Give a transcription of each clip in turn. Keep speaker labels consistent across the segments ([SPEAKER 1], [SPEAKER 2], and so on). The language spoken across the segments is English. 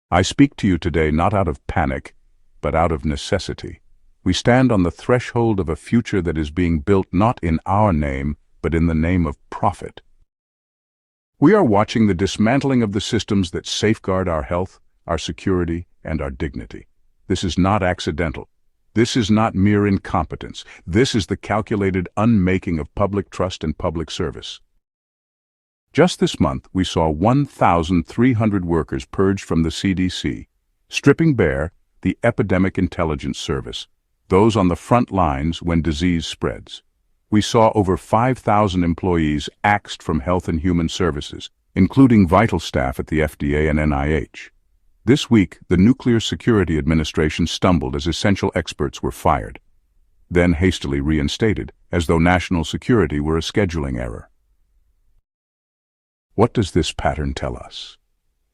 [SPEAKER 1] I speak to you today not out of panic, but out of necessity. We stand on the threshold of a future that is being built not in our name, but in the name of profit. We are watching the dismantling of the systems that safeguard our health, our security, and our dignity. This is not accidental. This is not mere incompetence. This is the calculated unmaking of public trust and public service. Just this month, we saw 1,300 workers purged from the CDC, stripping bare the Epidemic Intelligence Service, those on the front lines when disease spreads. We saw over 5,000 employees axed from Health and Human Services, including vital staff at the FDA and NIH. This week, the Nuclear Security Administration stumbled as essential experts were fired, then hastily reinstated, as though national security were a scheduling error. What does this pattern tell us?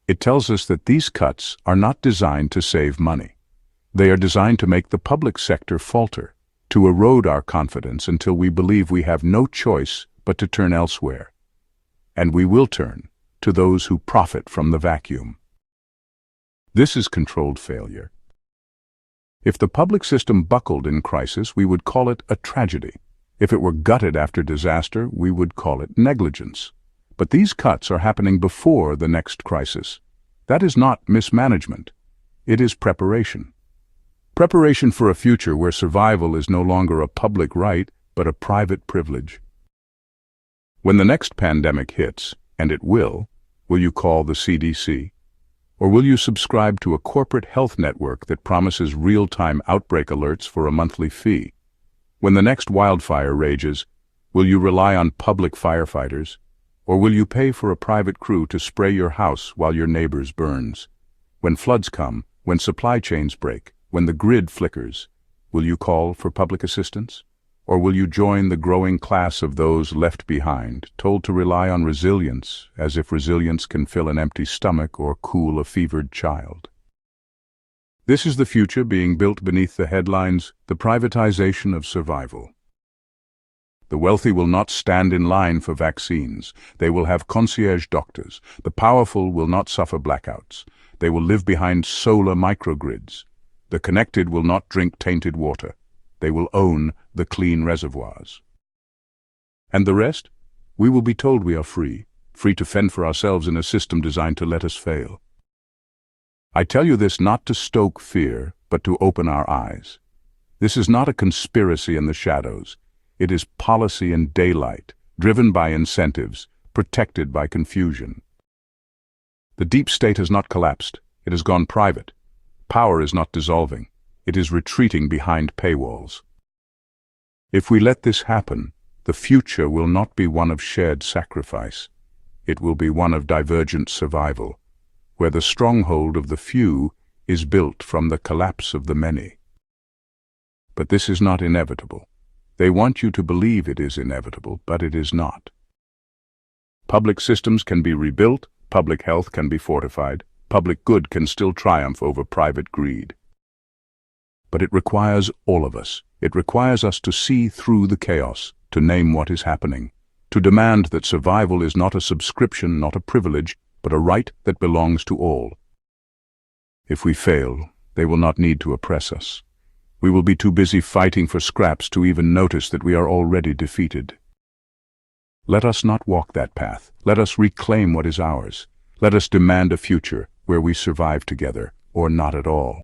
[SPEAKER 1] It tells us that these cuts are not designed to save money. They are designed to make the public sector falter, to erode our confidence until we believe we have no choice but to turn elsewhere. And we will turn to those who profit from the vacuum. This is controlled failure. If the public system buckled in crisis, we would call it a tragedy. If it were gutted after disaster, we would call it negligence. But these cuts are happening before the next crisis. That is not mismanagement. It is preparation. Preparation for a future where survival is no longer a public right, but a private privilege. When the next pandemic hits, and it will you call the CDC? Or will you subscribe to a corporate health network that promises real-time outbreak alerts for a monthly fee? When the next wildfire rages, will you rely on public firefighters? Or will you pay for a private crew to spray your house while your neighbor's burns? When floods come, when supply chains break, when the grid flickers, will you call for public assistance? Or will you join the growing class of those left behind, told to rely on resilience, as if resilience can fill an empty stomach or cool a fevered child? This is the future being built beneath the headlines, "The Privatization of Survival." The wealthy will not stand in line for vaccines. They will have concierge doctors. The powerful will not suffer blackouts. They will live behind solar microgrids. The connected will not drink tainted water. They will own the clean reservoirs. And the rest? We will be told we are free to fend for ourselves in a system designed to let us fail. I tell you this not to stoke fear, but to open our eyes. This is not a conspiracy in the shadows. It is policy in daylight, driven by incentives, protected by confusion. The deep state has not collapsed. It has gone private. Power is not dissolving. It is retreating behind paywalls. If we let this happen, the future will not be one of shared sacrifice. It will be one of divergent survival, where the stronghold of the few is built from the collapse of the many. But this is not inevitable. They want you to believe it is inevitable, but it is not. Public systems can be rebuilt, public health can be fortified, public good can still triumph over private greed. But it requires all of us. It requires us to see through the chaos, to name what is happening, to demand that survival is not a subscription, not a privilege, but a right that belongs to all. If we fail, they will not need to oppress us. We will be too busy fighting for scraps to even notice that we are already defeated. Let us not walk that path. Let us reclaim what is ours. Let us demand a future where we survive together, or not at all.